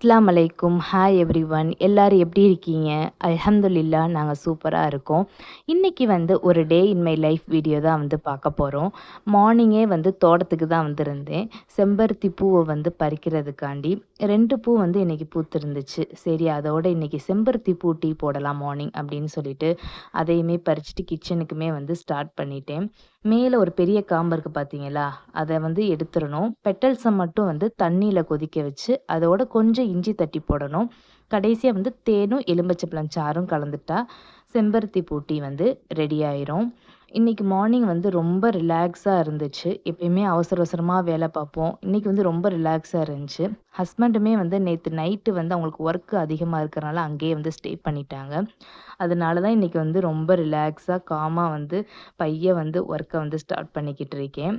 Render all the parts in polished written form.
அஸ்ஸலாமு அலைக்கும். Hi everyone. எல்லாரும் எப்படி இருக்கீங்க? அல்ஹம்துலில்லாஹ் நாங்கள் சூப்பராக இருக்கோம். இன்றைக்கி ஒரு டே இன் மை லைஃப் வீடியோ தான் பார்க்க போகிறோம். மார்னிங்கே தோட்டத்துக்கு தான் வந்திருந்தேன். செம்பருத்தி பூவை பறிக்கிறதுக்காண்டி 2 பூ இன்றைக்கி பூத்திருந்துச்சு. சரி அதோட இன்றைக்கி செம்பருத்தி பூ டீ போடலாம் மார்னிங் அப்படின்னு சொல்லிட்டு அதையுமே பறிச்சுட்டு கிச்சனுக்குமே ஸ்டார்ட் பண்ணிட்டேன். மேலே ஒரு பெரிய காம்பு இருக்குது பார்த்தீங்களா, அதை எடுத்துடணும். பெட்டல்ஸை மட்டும் தண்ணியில் கொதிக்க வச்சு அதோட கொஞ்சம் இஞ்சி தட்டி போடணும். கடைசியாக தேனும் எலுமிச்சம்பழம் சாறும் கலந்துட்டா செம்பருத்தி பூ டீ ரெடி ஆயிரும். இன்றைக்கி மார்னிங் ரொம்ப ரிலாக்ஸாக இருந்துச்சு. எப்பயுமே அவசர அவசரமாக வேலை பார்ப்போம். இன்றைக்கி ரொம்ப ரிலாக்ஸாக இருந்துச்சு. ஹஸ்பண்டுமே நேற்று நைட்டு அவங்களுக்கு ஒர்க்கு அதிகமாக இருக்கிறனால அங்கேயே ஸ்டே பண்ணிட்டாங்க. அதனால தான் இன்றைக்கி ரொம்ப ரிலாக்ஸாக காமாக பைய ஒர்க்கை ஸ்டார்ட் பண்ணிக்கிட்டு இருக்கேன்.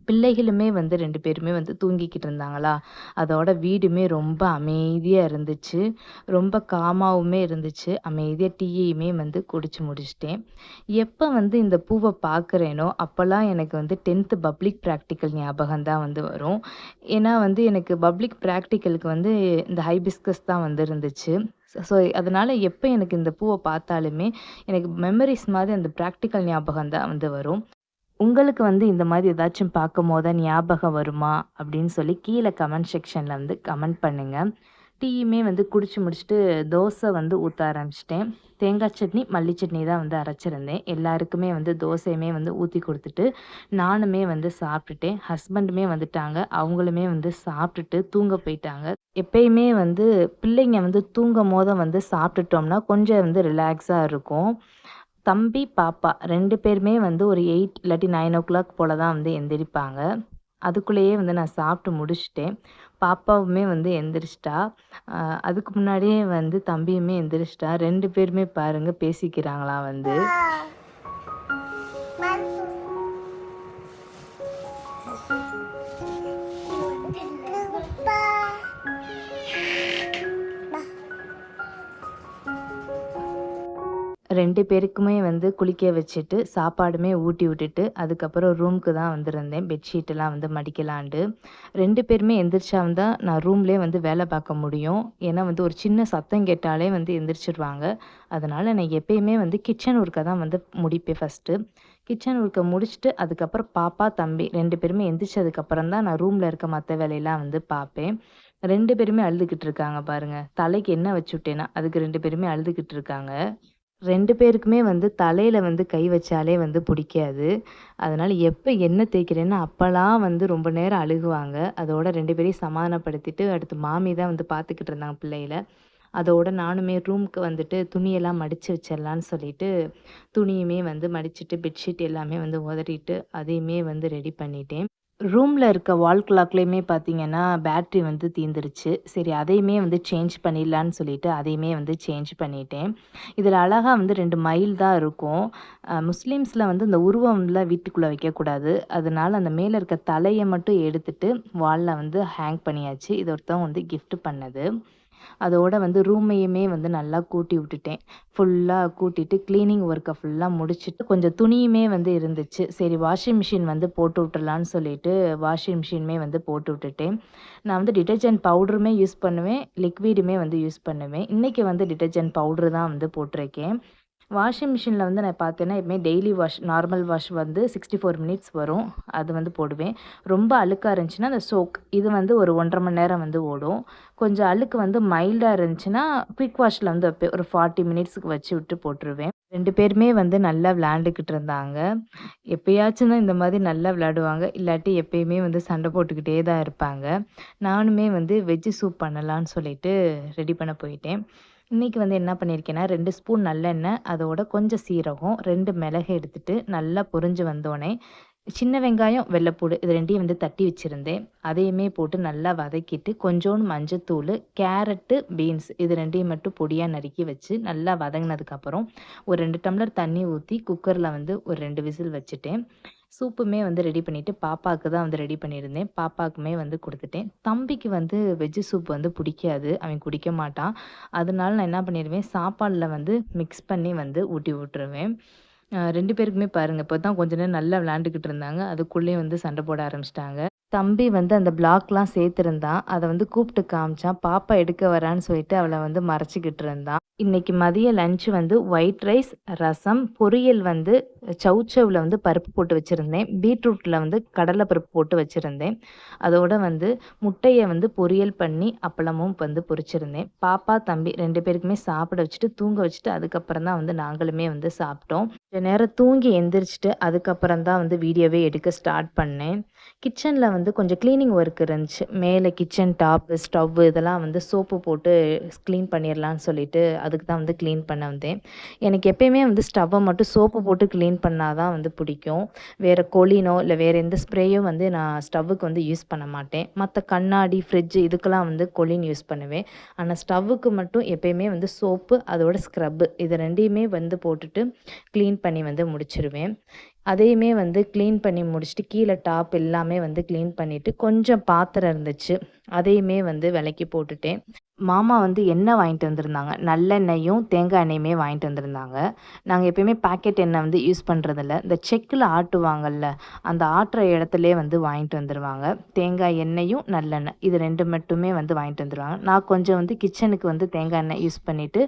பிள்ளைகளுமே 2 பேருமே தூங்கிக்கிட்டு இருந்தாங்களா, அதோட வீடுமே ரொம்ப அமைதியாக இருந்துச்சு. ரொம்ப காமாவுமே இருந்துச்சு. அமைதியாக டீயையுமே குடிச்சு முடிச்சிட்டேன். எப்போ இந்த பூவை பார்க்குறேனோ அப்போல்லாம் எனக்கு 10th பப்ளிக் ப்ராக்டிக்கல் ஞாபகம் தான் வரும். ஏன்னா எனக்கு பப்ளிக் ப்ராக்டிக்கலுக்கு இந்த ஹைபிஸ்கஸ் தான் இருந்துச்சு. ஸோ அதனால் எப்போ எனக்கு இந்த பூவை பார்த்தாலுமே எனக்கு மெமரிஸ் மாதிரி அந்த ப்ராக்டிக்கல் ஞாபகம் தான் வரும். உங்களுக்கு இந்த மாதிரி ஏதாச்சும் பார்க்கும்போது ஞாபகம் வருமா அப்படின்னு சொல்லி கீழே கமெண்ட் செக்ஷனில் கமெண்ட் பண்ணுங்கள். டீயுமே குடிச்சு முடிச்சுட்டு தோசை ஊற்ற ஆரம்பிச்சிட்டேன். தேங்காய் சட்னி மல்லி சட்னி தான் அரைச்சிருந்தேன். எல்லாருக்குமே தோசையுமே ஊற்றி கொடுத்துட்டு நானுமே சாப்பிட்டுட்டேன். ஹஸ்பண்டுமே வந்துட்டாங்க. அவங்களுமே சாப்பிட்டுட்டு தூங்க போயிட்டாங்க. எப்பயுமே பிள்ளைங்க தூங்கும் போது சாப்பிட்டுட்டோம்னா கொஞ்சம் ரிலாக்ஸாக இருக்கும். தம்பி பாப்பா 2 பேருமே ஒரு 8 இல்லாட்டி 9:00 போல் தான் எந்திரிப்பாங்க. அதுக்குள்ளேயே நான் சாப்பிட்டு முடிச்சுட்டேன். பாப்பாவுமே எந்திரிச்சிட்டா. அதுக்கு முன்னாடியே தம்பியுமே எந்திரிச்சிட்டா. 2 பேருமே பாருங்கள் பேசிக்கிறாங்களாம். ரெண்டு பேருக்குமே குளிக்க வச்சுட்டு சாப்பாடுமே ஊட்டி விட்டுட்டு அதுக்கப்புறம் ரூமுக்கு தான் வந்திருந்தேன். பெட்ஷீட்டெல்லாம் மடிக்கலான்ட்டு. 2 பேருமே எந்திரிச்சா தான் நான் ரூம்லேயே வேலை பார்க்க முடியும். ஏன்னா ஒரு சின்ன சத்தம் கேட்டாலே எந்திரிச்சிருவாங்க. அதனால் நான் எப்பயுமே கிச்சன் ஒர்க்கை தான் முடிப்பேன் ஃபஸ்ட்டு. கிச்சன் ஒர்க்கை முடிச்சுட்டு அதுக்கப்புறம் பாப்பா தம்பி 2 பேருமே எந்திரிச்சதுக்கப்புறம் தான் நான் ரூமில் இருக்க மற்ற வேலையெல்லாம் பார்ப்பேன். 2 பேருமே அழுதுகிட்டு இருக்காங்க பாருங்கள். தலைக்கு எண்ணெய் வச்சு விட்டேன்னா அதுக்கு 2 பேருமே அழுதுகிட்டு இருக்காங்க. 2 பேருக்குமே தலையில கை வச்சாலே பிடிக்காது. அதனால எப்போ எண்ணெய் தேய்க்கிறேனோ அப்போலாம் ரொம்ப நேரம் அழுகுவாங்க. அதோட 2 பேரையும் சமாதானப்படுத்திட்டு அடுத்து மாமி தான் பார்த்துக்கிட்டு இருந்தாங்க பிள்ளைகள. அதோட நானுமே ரூமுக்கு துணியெல்லாம் மடித்து வச்சிடலான்னு சொல்லிட்டு துணியுமே மடிச்சுட்டு பெட்ஷீட் எல்லாமே உதறிட்டு அதையுமே ரெடி பண்ணிட்டேன். ரூமில் இருக்க வால் கிளாக்லேயுமே பார்த்தீங்கன்னா பேட்ரி தீர்ந்துருச்சு. சரி அதையுமே சேஞ்ச் பண்ணிடலான்னு சொல்லிட்டு அதையுமே சேஞ்ச் பண்ணிட்டேன். இதில் அழகாக 2 மயில் தான் இருக்கும். முஸ்லீம்ஸில் இந்த உருவம்லாம் வீட்டுக்குள்ளே வைக்கக்கூடாது. அதனால அந்த மேலே இருக்க தலையை மட்டும் எடுத்துட்டு வாலில் ஹேங் பண்ணியாச்சு. இது ஒருத்தவங்க கிஃப்ட் பண்ணது. அதோட ரூமையுமே நல்லா கூட்டி விட்டுட்டேன். ஃபுல்லாக கூட்டிட்டு க்ளீனிங் ஒர்க்கை ஃபுல்லாக முடிச்சுட்டு கொஞ்சம் துணியுமே இருந்துச்சு. சரி வாஷிங் மிஷின் போட்டு விட்டுறலான்னு சொல்லிட்டு வாஷிங் மிஷினுமே போட்டு விட்டுட்டேன். நான் டிடர்ஜென்ட் பவுடருமே யூஸ் பண்ணுவேன். லிக்விடுமே யூஸ் பண்ணுவேன். இன்றைக்கி டிடர்ஜென்ட் பவுட்ரு தான் போட்டிருக்கேன். வாஷிங் மிஷினில் நான் பார்த்தேன்னா எப்பவுமே daily wash normal wash 64 minutes வரும். அது போடுவேன். ரொம்ப அழுக்காக இருந்துச்சுன்னா அந்த சோக் இது ஒரு 1.5 மணி நேரம் ஓடும். கொஞ்சம் அழுக்கு மைல்டாக இருந்துச்சுன்னா குயிக் வாஷில் வைப்பேன். ஒரு 40 மினிட்ஸுக்கு வச்சு விட்டு போட்டுருவேன். 2 பேருமே நல்லா விளையாண்டுக்கிட்டு இருந்தாங்க. எப்பயாச்சும் தான் இந்த மாதிரி நல்லா விளையாடுவாங்க. இல்லாட்டி எப்பயுமே சண்டை போட்டுக்கிட்டே தான் இருப்பாங்க. நானுமே வெஜ்ஜு சூப் பண்ணலான்னு சொல்லிட்டு ரெடி பண்ண போயிட்டேன். இன்றைக்கி என்ன பண்ணியிருக்கேன்னா 2 ஸ்பூன் நல்லெண்ணெய் அதோட கொஞ்சம் சீரகம் 2 மிளகு எடுத்துட்டு நல்லா பொரிஞ்சு வந்தோடனே சின்ன வெங்காயம் வெள்ளைப்பூடு இது 2யும் தட்டி வச்சுருந்தேன். அதையுமே போட்டு நல்லா வதக்கிட்டு கொஞ்சோண்டு மஞ்சத்தூள் கேரட்டு பீன்ஸ் இது 2யும் மட்டும் பொடியாக நறுக்கி வச்சு நல்லா வதங்கினதுக்கப்புறம் ஒரு 2 டம்ளர் தண்ணி ஊற்றி குக்கரில் ஒரு 2 விசில் வச்சுட்டேன். சூப்புமே ரெடி பண்ணிவிட்டு பாப்பாவுக்கு தான் ரெடி பண்ணியிருந்தேன். பாப்பாவுக்குமே கொடுத்துட்டேன். தம்பிக்கு வெஜ்ஜு சூப் பிடிக்காது. அவன் குடிக்க மாட்டான். அதனால நான் என்ன பண்ணிடுவேன் சாப்பாடில் மிக்ஸ் பண்ணி ஊட்டி விட்டுருவேன். 2 பேருக்குமே பாருங்கள் இப்போ தான் கொஞ்ச நேரம் நல்லா விளையாண்டுக்கிட்டு இருந்தாங்க. அதுக்குள்ளேயே சண்டை போட ஆரம்பிச்சிட்டாங்க. தம்பி வந்து அந்த பிளாக்லாம் சேர்த்திருந்தான். அத வந்து கூப்பிட்டு காமிச்சான். பாப்பா எடுக்க வரான்னு சொல்லிட்டு அவள வந்து மறைச்சுக்கிட்டு இருந்தான். இன்னைக்கு மதிய லஞ்ச் வந்து ஒயிட் ரைஸ், ரசம், பொரியல் வந்து சௌசௌல வந்து பருப்பு போட்டு வச்சிருந்தேன். பீட்ரூட்ல வந்து கடலை பருப்பு போட்டு வச்சிருந்தேன். அதோட வந்து முட்டைய வந்து பொரியல் பண்ணி அப்பளமும் வந்து பொரிச்சிருந்தேன். பாப்பா, தம்பி 2 பேருக்குமே சாப்பிட வச்சுட்டு, தூங்க வச்சுட்டு அதுக்கப்புறம் தான் வந்து நாங்களுமே வந்து சாப்பிட்டோம். கொஞ்ச நேரம் தூங்கி எந்திரிச்சுட்டு அதுக்கப்புறம் தான் வந்து வீடியோவே எடுக்க ஸ்டார்ட் பண்ணேன். கிச்சன்ல வந்து கொஞ்சம் கிளீனிங் ஒர்க் இருந்துச்சு. மேலே கிச்சன் டாப்பு, ஸ்டவ் இதெல்லாம் வந்து சோப்பு போட்டு கிளீன் பண்ணிடலான்னு சொல்லிட்டு அதுக்கு தான் வந்து கிளீன் பண்ண வந்தேன். எனக்கு எப்பயுமே வந்து ஸ்டவ்வை மட்டும் சோப்பு போட்டு கிளீன் பண்ணால் தான் வந்து பிடிக்கும். வேறு கொலினோ இல்லை வேறு எந்த ஸ்ப்ரேயும் வந்து நான் ஸ்டவ்வுக்கு வந்து யூஸ் பண்ண மாட்டேன். மற்ற கண்ணாடி, ஃப்ரிட்ஜ் இதுக்கெல்லாம் வந்து கொலின் யூஸ் பண்ணுவேன். ஆனால் ஸ்டவ்வுக்கு மட்டும் எப்பயுமே வந்து சோப்பு அதோட ஸ்க்ரப்பு இது 2யுமே வந்து போட்டுட்டு க்ளீன் பண்ணி வந்து முடிச்சிருவேன். அதையுமே வந்து க்ளீன் பண்ணி முடிச்சுட்டு கீழே டாப் எல்லாமே வந்து க்ளீன் பண்ணிவிட்டு கொஞ்சம் பாத்திரம் இருந்துச்சு. அதையுமே வந்து விலக்கி போட்டுட்டேன். மாமா வந்து எண்ணெய் வாங்கிட்டு வந்திருந்தாங்க. நல்லெண்ணெயும், தேங்காய் எண்ணெயுமே வாங்கிட்டு வந்திருந்தாங்க. நாங்க எப்பயுமே பாக்கெட் எண்ணெய் வந்து யூஸ் பண்றதில்ல. இந்த செக்குல ஆட்டுவாங்கல்ல, அந்த ஆட்டுற இடத்துலயே வந்து வாங்கிட்டு வந்துருவாங்க. தேங்காய் எண்ணெயும், நல்லெண்ணெய் இது 2 மட்டுமே வந்து வாங்கிட்டு வந்துருவாங்க. நான் கொஞ்சம் வந்து கிச்சனுக்கு வந்து தேங்காய் எண்ணெய் யூஸ் பண்ணிட்டு,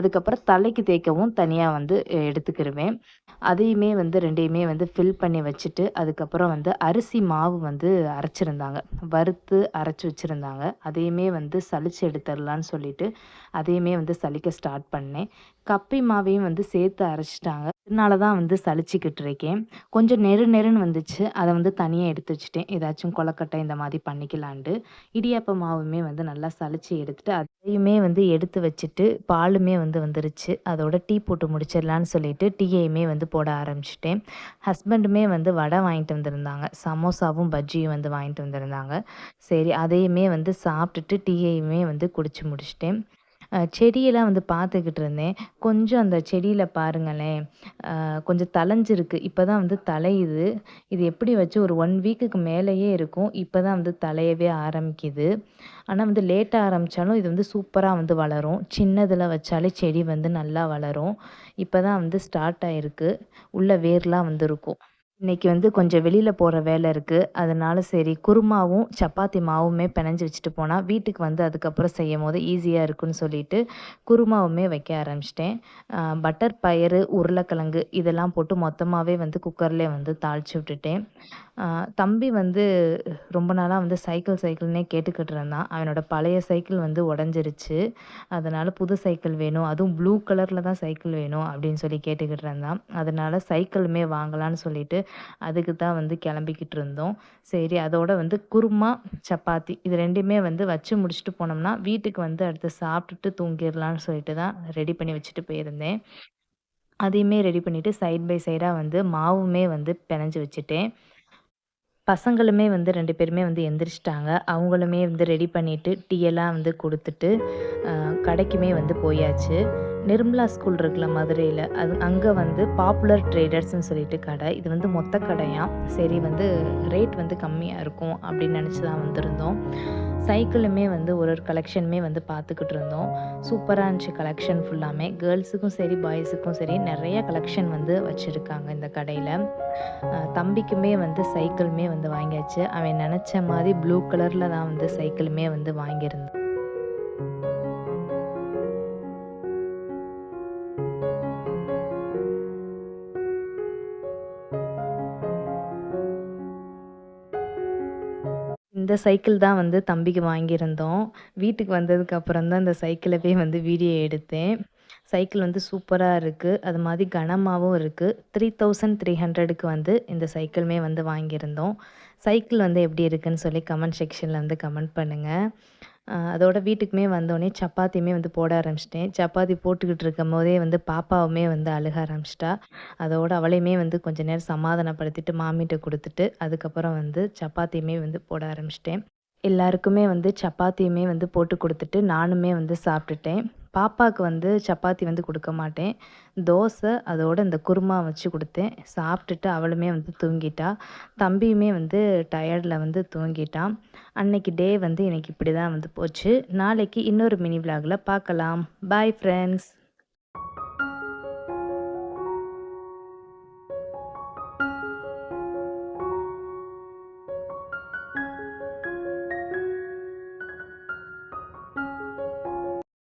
அதுக்கப்புறம் தலைக்கு தேய்க்கவும் தனியா வந்து எடுத்துக்கிருவேன். அதையுமே வந்து 2யுமே வந்து ஃபில் பண்ணி வச்சுட்டு, அதுக்கப்புறம் வந்து அரிசி மாவு வந்து அரைச்சிருந்தாங்க. வறுத்து அரைச்சு வச்சிருந்தாங்க. அதையுமே வந்து சலிச்சு எடுத்துரலான்னு சொல்லிட்டு, அதையுமே வந்து சலிக்க ஸ்டார்ட் பண்ணேன். கப்பி மாவையும் வந்து சேர்த்து அரைச்சுட்டாங்க. அதனால தான் வந்து சலிச்சுக்கிட்டு இருக்கேன். கொஞ்சம் நெரு நெருன்னு வந்துச்சு. அத வந்து தனியா எடுத்து வச்சுட்டேன். ஏதாச்சும் கொழக்கட்டை இந்த மாதிரி பண்ணிக்கலான்ட்டு. இடியாப்ப மாவுமே வந்து நல்லா சலிச்சு எடுத்துட்டு, அதையுமே வந்து எடுத்து வச்சுட்டு, பாலுமே வந்து வந்துருச்சு. அதோட டீ போட்டு முடிச்சிடலான்னு சொல்லிட்டு, டீயையுமே வந்து போட ஆரம்பிச்சுட்டேன். ஹஸ்பண்டுமே வந்து வடை வாங்கிட்டு வந்திருந்தாங்க. சமோசாவும், பஜ்ஜியும் வந்து வாங்கிட்டு வந்திருந்தாங்க. சரி அதையுமே வந்து சாப்பிட்டுட்டு டீயையுமே வந்து குடிச்சு முடிச்சுட்டேன். செடியெல்லாம் வந்து பார்த்துக்கிட்டு இருந்தேன். கொஞ்சம் அந்த செடியில பாருங்களேன், கொஞ்சம் தழைஞ்சிருக்கு. இப்ப தான் வந்து தழையுது. இது எப்படி வச்சு ஒரு 1 வீக்குக்கு மேலேயே இருக்கும். இப்ப தான் வந்து தழையவே ஆரம்பிக்குது. ஆனா வந்து லேட்டா ஆரம்பிச்சாலும் இது வந்து சூப்பரா வந்து வளரும். சின்னதுல வச்சாலே செடி வந்து நல்லா வளரும். இப்ப தான் வந்து ஸ்டார்ட் ஆயிருக்கு. உள்ள வேர்லாம் வந்திருக்கும். இன்னைக்கு வந்து கொஞ்சம் வெளியில போற வேலை இருக்கு. அதனால சரி குருமாவும், சப்பாத்தி மாவுமே பெனஞ்சு வச்சுட்டு போனா, வீட்டுக்கு வந்து அதுக்கப்புறம் செய்யும்போது ஈஸியா இருக்குன்னு சொல்லிட்டு, குருமாவுமே வைக்க ஆரம்பிச்சுட்டேன். பட்டர் பயறு, உருளைக்கிழங்கு இதெல்லாம் போட்டு மொத்தமாவே வந்து குக்கர்லயே வந்து தாளிச்சு விட்டுட்டேன். தம்பி வந்து ரொம்ப நாளா வந்து சைக்கிள்னே கேட்டுக்கிட்டு இருந்தான். அவனோட பழைய சைக்கிள் வந்து உடைஞ்சிருச்சு. அதனால புது சைக்கிள் வேணும். அதுவும் ப்ளூ கலர்ல தான் சைக்கிள் வேணும் அப்படின்னு சொல்லி கேட்டுக்கிட்டு இருந்தான். அதனால சைக்கிளுமே வாங்கலான்னு சொல்லிட்டு, அதுக்கு தான் வந்து கிளம்பிக்கிட்டு இருந்தோம். சரி அதோட வந்து குருமா, சப்பாத்தி இது 2யுமே வந்து வச்சு முடிச்சுட்டு போனோம்னா, வீட்டுக்கு வந்து அடுத்து சாப்பிட்டுட்டு தூங்கிரலான்னு சொல்லிட்டு தான் ரெடி பண்ணி வச்சுட்டு போயிருந்தேன். அதையுமே ரெடி பண்ணிட்டு சைட் பை சைடா வந்து மாவுமே வந்து பெனஞ்சு வச்சுட்டேன். பசங்களுமே வந்து 2 பேருமே வந்து எந்திரிச்சுட்டாங்க. அவங்களுமே வந்து ரெடி பண்ணிட்டு, டீ எல்லாம் வந்து குடுத்துட்டு, அ கடைக்குமே வந்து போயாச்சு. நிர்மலா ஸ்கூல் இருக்குல்ல மதுரையில, அது அங்க வந்து பாப்புலர் ட்ரேடர்ஸ்ன்னு சொல்லிட்டு கடை. இது வந்து மொத்த கடையாம். சரி வந்து ரேட் வந்து கம்மியா இருக்கும் அப்படின்னு நெனச்சு தான் வந்திருந்தோம். சைக்கிளுமே வந்து ஒரு ஒரு கலெக்ஷனுமே வந்து பார்த்துக்கிட்டு இருந்தோம். சூப்பரா இருந்துச்சு கலெக்ஷன் ஃபுல்லாமே. கேர்ள்ஸுக்கும் சரி, பாய்ஸுக்கும் சரி நெறைய கலெக்ஷன் வந்து வச்சிருக்காங்க இந்த கடையில. தம்பிக்குமே வந்து சைக்கிளுமே வந்து வாங்கியாச்சு. அவன் நெனச்ச மாரி ப்ளூ கலர்ல தான் வந்து சைக்கிளுமே வந்து வாங்கியிருந்தான். இந்த சைக்கிள் தான் வந்து தம்பிக்கு வாங்கியிருந்தோம். வீட்டுக்கு வந்ததுக்கு அப்புறம் தான் இந்த சைக்கிளவே வந்து வீடியோ எடுத்தேன். சைக்கிள் வந்து சூப்பரா இருக்கு. அது மாரி கனமாவும் இருக்கு. 3300க்கு வந்து இந்த சைக்கிளுமே வந்து வாங்கியிருந்தோம். சைக்கிள் வந்து எப்படி இருக்குன்னு சொல்லி கமெண்ட் செக்ஷன்ல வந்து கமெண்ட் பண்ணுங்க. அதோட வீட்டுக்குமே வந்தோனே சப்பாத்தியுமே வந்து போட ஆரம்பிச்சுட்டேன். சப்பாத்தி போட்டுக்கிட்டு இருக்கும்போதே வந்து பாப்பாவுமே வந்து அழுக ஆரம்பிச்சுட்டா. அதோட அவளையுமே வந்து கொஞ்ச நேரம் சமாதானப்படுத்திட்டு மாமிட்ட குடுத்துட்டு, அதுக்கப்புறம் வந்து சப்பாத்தியுமே வந்து போட ஆரம்பிச்சுட்டேன். எல்லாருக்குமே வந்து சப்பாத்தியுமே வந்து போட்டு குடுத்துட்டு, நானுமே வந்து சாப்பிட்டுட்டேன். பாப்பாக்கு வந்து சப்பாத்தி வந்து குடுக்க மாட்டேன். தோசை, அதோட இந்த குருமா வச்சு குடுத்தேன். சாப்பிட்டுட்டு அவளுமே வந்து தூங்கிட்டா. தம்பியுமே வந்து டயர்ட்ல வந்து தூங்கிட்டான். அன்னைக்கு டே வந்து எனக்கு இப்படி தான் வந்து போச்சு. நாளைக்கு இன்னொரு மினி விளாக்ல பார்க்கலாம். Bye friends.